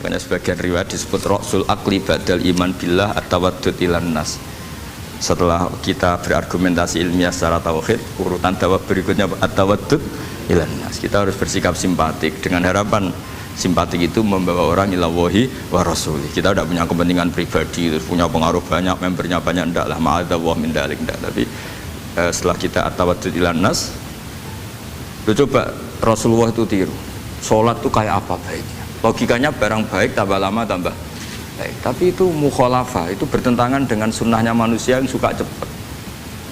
Karena sebagian riwayat disebut Rasul Akli Badal Iman Billah At-Tawaddud Ilan Nas. Setelah kita berargumentasi ilmiah secara tauhid, urutan dakwah berikutnya At-Tawaddud Ilan Nas. Kita harus bersikap simpatik dengan harapan simpatik itu membawa orang ilallahi wa rasuli. Kita tidak punya kepentingan pribadi, terus punya pengaruh banyak, membernya banyak, enggak lah, ma'adzallah min dalik, enggak. Tapi setelah kita At-Tawaddud Ilan Nas, coba Rasulullah itu tiru. Sholat itu kayak apa baiknya? Logikanya barang baik tambah lama tambah baik, tapi itu mukhalafah, itu bertentangan dengan sunnahnya manusia yang suka cepat.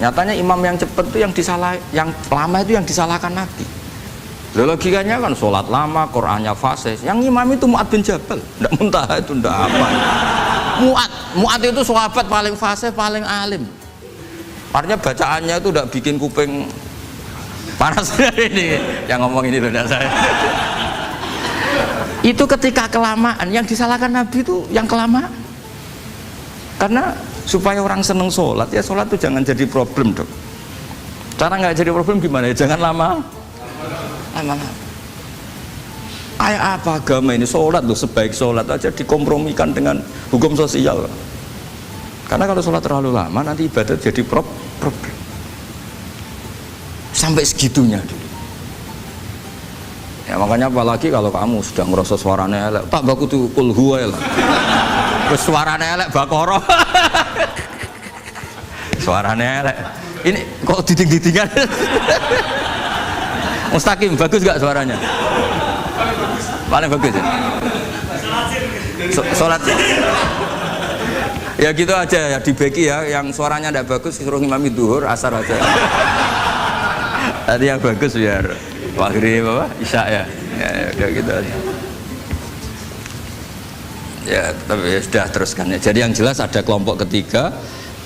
Nyatanya imam yang cepat itu yang lama itu yang disalahkan Nabi. Logikanya kan sholat lama, Qur'annya fasih. Yang imam itu Mu'ad bin Jabal, tidak Muntaha itu tidak apa. Mu'ad itu sahabat paling fasih, paling alim. Artinya bacaannya itu tidak bikin kuping panas ini. Yang ngomong ini loh, saya. Itu ketika kelamaan, yang disalahkan Nabi itu yang kelamaan. Karena supaya orang seneng sholat, ya sholat itu jangan jadi problem dong. Cara nggak jadi problem gimana ya? Jangan lama. Kayak apa agama ini? Sholat loh, sebaik sholat aja dikompromikan dengan hukum sosial. Karena kalau sholat terlalu lama nanti ibadah jadi problem. Sampai segitunya dulu. Ya makanya apalagi kalau kamu sudah ngerasa suaranya elek, tak baku tuh kul huwa lah. Terus suaranya elek Baqarah. Suaranya elek. Ini kok diding-didingan. Mustaqim bagus gak suaranya? Paling bagus ya. Sholat. Ya gitu aja ya, dibagi ya. Yang suaranya tidak bagus suruh ngimami duhur, asar aja. Tadi yang bagus biar maghrib apa? Isya ya. Ya gitu aja. Ya tapi ya, sudah teruskan ya. Jadi yang jelas ada kelompok ketiga.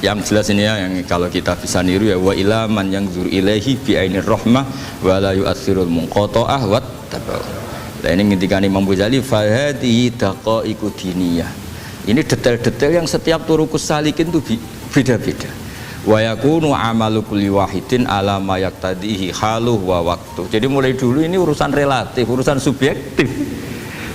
Yang jelas ini ya, yang kalau kita bisa niru ya, wa ila man yang zur ilaihi bi ainir rahmah wa la yu'athirul munqata'ah wat tabau. Nah ini ketika Imam Ghazali fa hadhihi daqaiqu diniyah. Ini detail-detail yang setiap turukus salikin itu beda-beda. Wa yakunu amalu kulli wahidin ala ma yaqtadihi haluh wa waqtu. Jadi mulai dulu ini urusan relatif, urusan subjektif.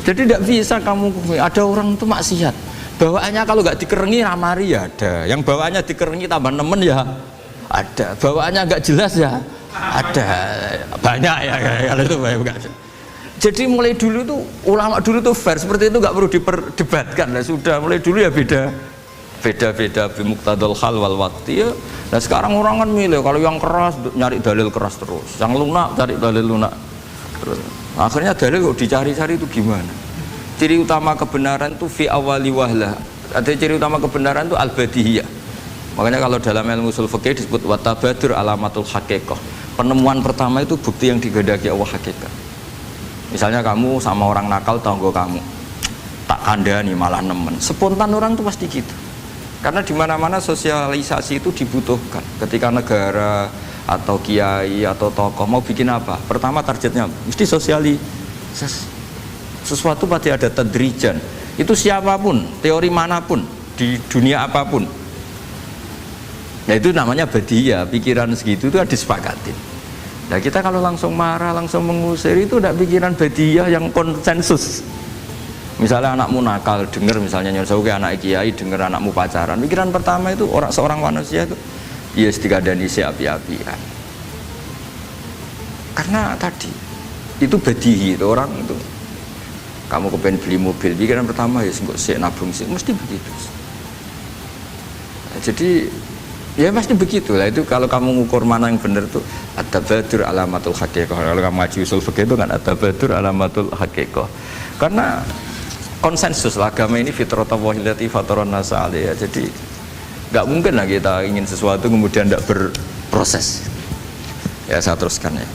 Jadi tidak bisa kamu, ada orang itu maksiat, bawaannya kalau nggak dikerengi ramari ya ada, yang bawaannya dikerengi tambah nemen ya ada, bawaannya nggak jelas ya ada, banyak ya kalau itu banyak. Jadi mulai dulu tuh ulama dulu tuh fair seperti itu, nggak perlu diperdebatkan lah, sudah mulai dulu ya beda bimuqtadal hal wal waqti ya. Nah sekarang orang kan milih, kalau yang keras nyari dalil keras terus, yang lunak cari dalil lunak terus. Akhirnya dalil kok dicari-cari itu gimana? Ciri utama kebenaran itu fi awali wahlah. Ada ciri utama kebenaran itu al-badihiyah. Makanya kalau dalam ilmu usul fikih disebut watabadur alamatul haqiqah. Penemuan pertama itu bukti yang digandaki Allah hakikat. Misalnya kamu sama orang nakal tanggo kamu, tak kandani malah nemen. Spontan orang itu pasti gitu. Karena di mana-mana sosialisasi itu dibutuhkan. Ketika negara atau kiai atau tokoh mau bikin apa, pertama targetnya mesti sosialisasi. Sesuatu pasti ada tadrijan. Itu siapapun, teori manapun, di dunia apapun. Nah itu namanya badiyah, pikiran segitu itu disepakatin. Nah kita kalau langsung marah, langsung mengusir itu tidak pikiran badiyah yang konsensus. Misalnya anakmu nakal, dengar misalnya nyuruh ke anak kiai, dengar anakmu pacaran. Pikiran pertama itu seorang manusia itu ya sedikadani api-apian. Karena tadi itu badihi, itu orang itu. Kamu kepengen beli mobil, pikiran pertama ya nggak sih nabung sih, mesti begitu. Nah, jadi ya pasti begitu lah. Itu kalau kamu ngukur mana yang benar tuh at-tabadur alamatul haqiqah. Kalau kamu ngaji usul fikih itu kan at-tabadur alamatul haqiqah. Karena konsensus lah, agama ini fitratallahi allati fataran nasa 'alaiha. Jadi nggak mungkin lah kita ingin sesuatu kemudian tidak berproses. Ya saya teruskan ya.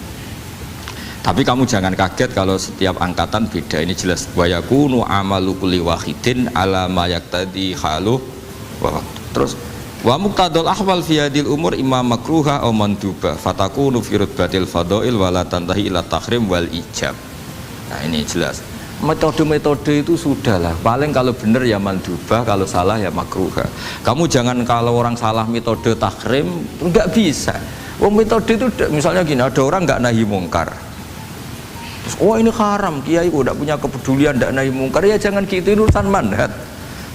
Tapi kamu jangan kaget kalau setiap angkatan beda. Ini jelas wa yakunu amalu kulli wahidin ala ma yaqtadi halu wa waqtu. Terus wa muqtadal ahwal fi hadil umur imma makruha aw manduba fatakunu fi rutbatil fadail wa la tantahi ila tahrim wal ijab. Nah ini jelas. Metode-metode itu sudahlah. Paling kalau benar ya mandubah, kalau salah ya makruha. Kamu jangan kalau orang salah metode tahrim enggak bisa. Metode itu misalnya gini, ada orang enggak nahi mungkar. Terus, oh ini haram, kiai udah punya kepedulian tidak nahi mungkar, ya jangan gitu, ini urusan manhat.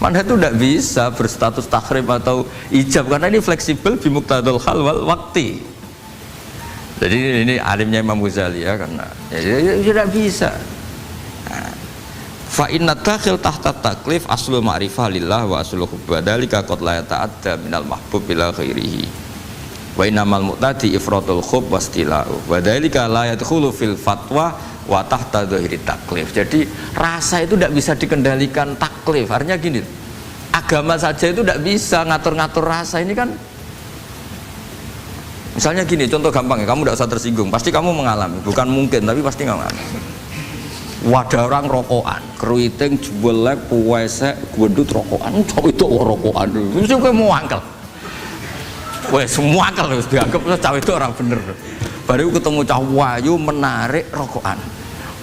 Manhat itu tidak bisa berstatus tahrim atau ijab karena ini fleksibel bimuqtadul hal wal waqti. Jadi ini alimnya Imam Ghazali ya, karena ya tidak bisa. Fa inna dakhil tahta taklif aslu ma'rifah lillah wa aslu hubba dzalika qad la yata'adda minal mahbub ila ghairihi. Wa innamal mu'tadi ifratul khub wastila'u wa dzalika la yadkhulu fil fatwa wa tahta dzahiri taklif. Jadi rasa itu tidak bisa dikendalikan taklif. Artinya gini, agama saja itu tidak bisa ngatur-ngatur rasa. Ini kan misalnya gini, contoh gampang ya, kamu tidak usah tersinggung, pasti kamu mengalami, bukan mungkin tapi pasti kamu mengalami. Wadah orang rokokan, keriting, juelek, puwesek, gendut rokokan, cawe itu rokokan, mesti kamu mau angkel. Wah semua angkel harus dianggap cawe itu orang bener. Baru ketemu cah wayu menarik rokokan,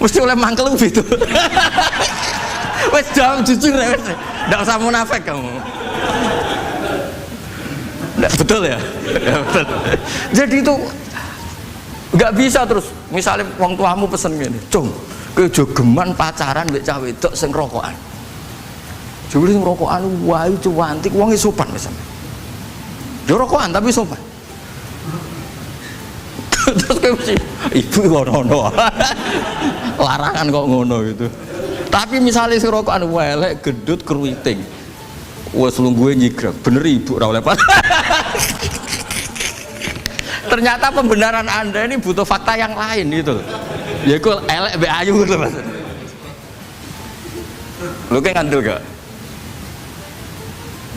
mesti oleh mangkel gitu. Wes jawab jujur ya, tidak usah munafik kamu. Betul ya? Ya betul. Jadi itu nggak bisa terus. Misalnya wong tuamu pesen gini, cung, kejogeman pacaran mbek cah wedok sing rokokan. Jebule sing rokokan wae cuantik, wong sopan misalnya. Yo rokokan tapi sopan. Terus kayak mesti ibu ngono. Larangan kok ngono gitu. Tapi misalnya sing rokokan welek, gedut, keriting. Wes lungguhe nyigrang, bener ibu ora oleh Pak. Ternyata pembenaran Anda ini butuh fakta yang lain gitu. Ya iku elek mbek ayu gitu Mas. Lu kayak ngandel gak?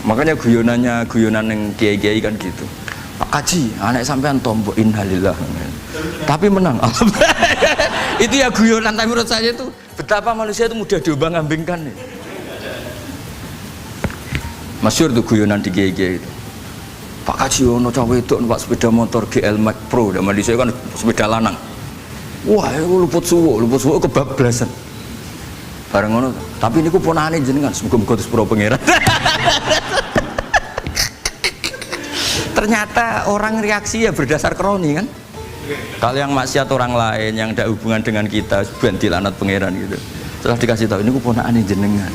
Makanya guyonan yang kiai-kiai kan gitu. Pak Kaji, anak sampean tombok innalillah. Tapi menang. Itu ya guyonan, tapi menurut saya itu betapa manusia itu mudah diombang-ambingkan nih. Masyhur tuh guyonan di GG itu. Pak Kaji ono cawe itu numpak sepeda motor GL Max Pro, zaman di saya kan sepeda lanang. Wah, luput suwo kebablasan. Bareng ngono, tapi niku ponakane jenengan, muga-muga sepuro pangeran. Ternyata orang reaksi ya berdasar kroni kan. Kalau yang maksiat orang lain yang tidak hubungan dengan kita, ben dilanat pangeran gitu. Setelah dikasih tahu ini ponakane jenengan.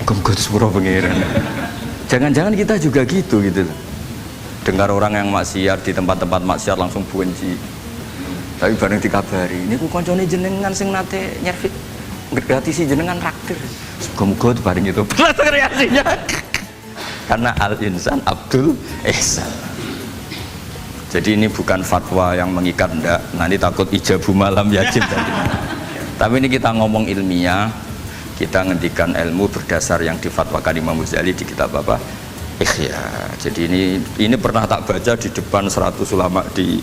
Muga-muga sepuro pangeran. Jangan-jangan kita juga gitu. Dengar orang yang maksiat di tempat-tempat maksiat langsung benci. Tapi bareng dikabari, ini ku koncone jenengan sing nate nyervis gratis jenengan raktir. Muga-muga bareng itu. Reaksinya. Karena al-insan Abdul Ihsan. Jadi ini bukan fatwa yang mengikat ndak. Nanti takut ijabu malam yajib tadi. Tapi ini kita ngomong ilmiah. Kita ngendikan ilmu berdasar yang difatwakan Imam Ghazali di kitab apa? Ikhya. Jadi ini pernah tak baca di depan 100 ulama di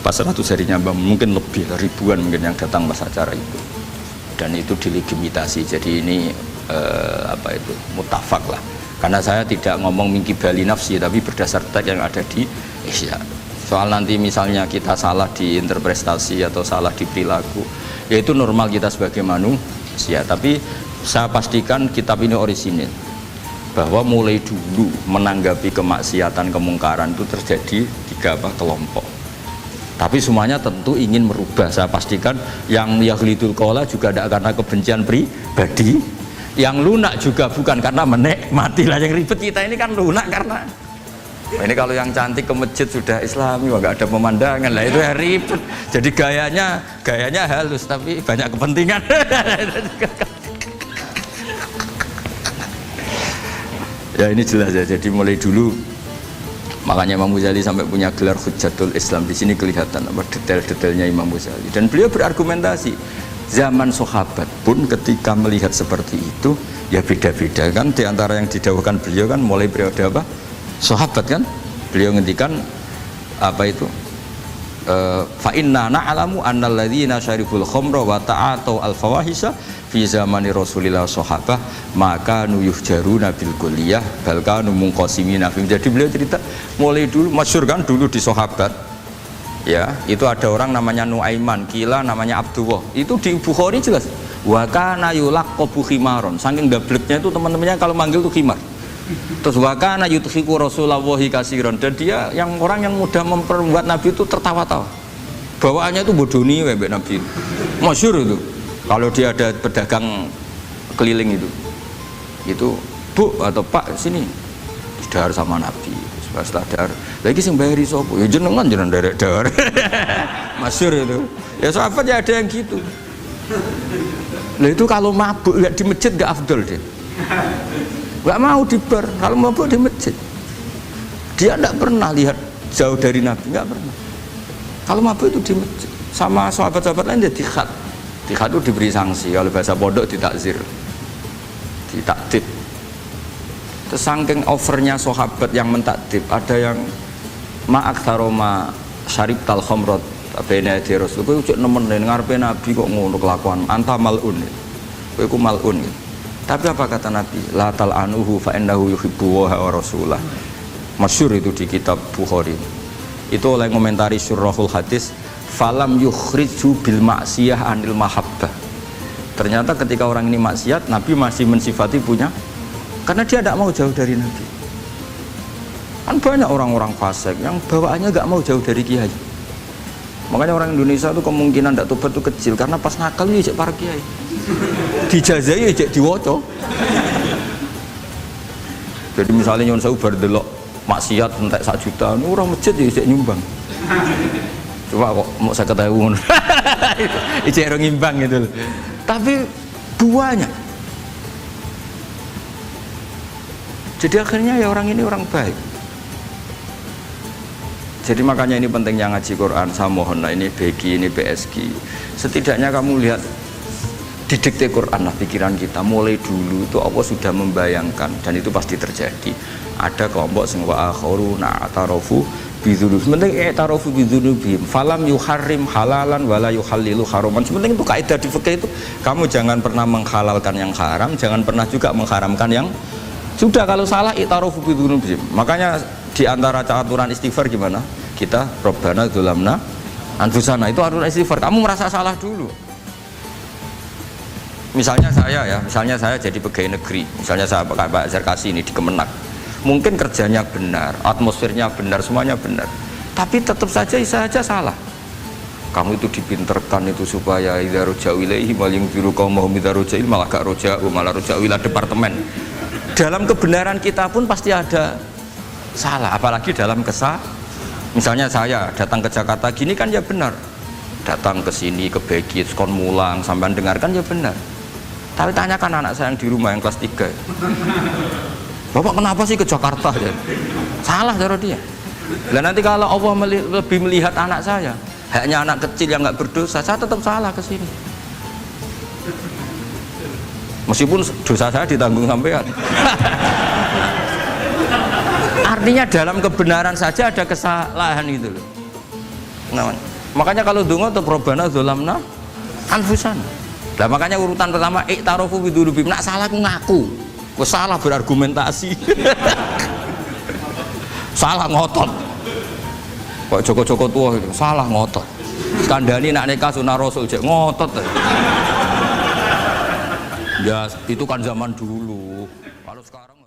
pas 100 harinya mungkin lebih ribuan mungkin yang datang pas acara itu. Dan itu dilegitimasi. Jadi ini mutafak lah. Karena saya tidak ngomong mingki bali nafsi tapi berdasar teks yang ada di Ikhya. Soal nanti misalnya kita salah di interpretasi atau salah di perilaku, yaitu normal kita sebagai manusia. Tapi saya pastikan kitab ini orisinil, bahwa mulai dulu menanggapi kemaksiatan kemungkaran itu terjadi 3 kelompok. Tapi semuanya tentu ingin merubah. Saya pastikan yang yahlidul qola juga tidak karena kebencian pribadi, yang lunak juga bukan karena menikmati lah. Yang ribet kita ini kan lunak karena ini kalau yang cantik ke masjid sudah Islami, nggak ada pemandangan lah, itu ya ribet. Jadi gayanya halus tapi banyak kepentingan. Ya ini jelas ya. Jadi mulai dulu makanya Imam Ghazali sampai punya gelar Hujjatul Islam. Di sini kelihatan apa detail-detailnya Imam Ghazali. Dan beliau berargumentasi. Zaman sahabat pun ketika melihat seperti itu ya beda-beda kan. Di antara yang didawuhkan beliau kan mulai periode apa? Sahabat kan, beliau ngendikan apa itu? Fa inna na'lamu annal ladzina syaribul khamra wa ta'atu al fawahisha fi zamani Rasulillah sahabah maka nuyuhjaruna bil kulliyah bal kanu munqasimina. Jadi beliau cerita mulai dulu masyhur kan dulu di sahabat. Ya, itu ada orang namanya Nuaiman, kila namanya Abdullah. Itu di Bukhari jelas. Wa kana yulaqabu khimaron. Saking dableknya itu teman-temannya kalau manggil tuh khimar. Terus wakana yuthiku Rasulullah katsiran, dan dia yang orang yang mudah memperbuat Nabi itu tertawa-tawa. Bawaannya itu bodoni Mbak Nabi. Masyhur itu. Kalau dia ada pedagang keliling itu Bu atau Pak sini dahar sama Nabi. Setelah dahar, lagi sing bayari sapa? Ya jenengan derek dahar. Masyhur itu. Ya sahabat ya ada yang gitu. Lah itu kalau mabuk nggak di masjid nggak afdol dia. Nggak mau di bar, kalau mabuk di masjid. Dia nggak pernah lihat jauh dari Nabi, nggak pernah. Kalau mabuk itu di masjid, sama sahabat-sahabat lain dia dikhat. Dikhat itu diberi sanksi, kalau bahasa pondok ditakzir, ditaktib. Terus saking overnya sahabat yang mentakdib, ada yang ma'aktaroma syarib tal khomrot bena di Rasul, kowe cek nemen ngarepe Nabi kok ngono kelakuan, anta malun. Kowe iku malun. Tapi apa kata Nabi? La tal anuhu fa innahu yuhibbu wa rasulah. Masyhur itu di kitab Bukhari. Itu oleh komentari syurahul hadis, falam yukhriju bil maksiyah anil mahabbah. Ternyata ketika orang ini maksiat, Nabi masih mensifati punya, karena dia tidak mau jauh dari Nabi. Kan banyak orang-orang fasik yang bawaannya nggak mau jauh dari kiai. Makanya orang Indonesia itu kemungkinan tidak tobat itu kecil, karena pas nakal ya para kiai dijazai ya diwoco. Jadi misalnya nyon sewu bar delok maksiat entek 1 juta, orang masjid ya isek nyumbang. Coba kok mau saya ketahui isek orang ngimbang gitu loh. Tapi buahnya. Jadi akhirnya ya orang ini orang baik. Jadi makanya ini pentingnya ngaji Quran. Saya mohon lah, ini BG, ini PSG. Setidaknya kamu lihat di dikte Quran lah pikiran kita. Mulai dulu itu Allah sudah membayangkan, dan itu pasti terjadi. Ada kelompok sing wa akharuna atarafu bidzunub. Sementing i'tarafu bidzunubihim falam yuharrim halalan wala yuhallilu haraman. Sementing itu kaidah di fikih itu, kamu jangan pernah menghalalkan yang haram, jangan pernah juga mengharamkan yang sudah. Kalau salah i'tarafu bidzunubihim. Makanya di antara aturan istighfar gimana? Kita Rabbana dzulamna anfusana, itu aturan istighfar. Kamu merasa salah dulu. Misalnya saya jadi pegawai negeri, misalnya saya Pak Zarkasi ini di Kemenak. Mungkin kerjanya benar, atmosfernya benar, semuanya benar, tapi tetap saja saya salah. Kamu itu dipinterkan itu supaya idza roja'u ilaihi maling biru qaumahum idza roja'il malah gak roja'u malah roja'u ila departemen. Dalam kebenaran kita pun pasti ada salah, apalagi dalam misalnya saya datang ke Jakarta gini kan ya benar, datang ke sini ke Begit kon mulang sampai dengarkan ya benar. Tapi tanyakan anak saya yang di rumah yang kelas 3, Bapak kenapa sih ke Jakarta ya? Salah cara dia. Dan nanti kalau Allah lebih melihat anak saya, hanya anak kecil yang nggak berdosa, saya tetap salah ke sini. Meskipun dosa saya ditanggung sampean. Artinya dalam kebenaran saja ada kesalahan itu loh. Nah, makanya kalau donga tetap Rabbana dzulamna anfusana. Nah, makanya urutan pertama i'tarafu bidzunubihim. Nak salah aku ngaku. Salah berargumentasi. Salah ngotot. Kok Joko-Joko tua itu salah ngotot. Skandani nak nikah sunah Rasul cek ngotot. Ya itu kan zaman dulu. Kalau sekarang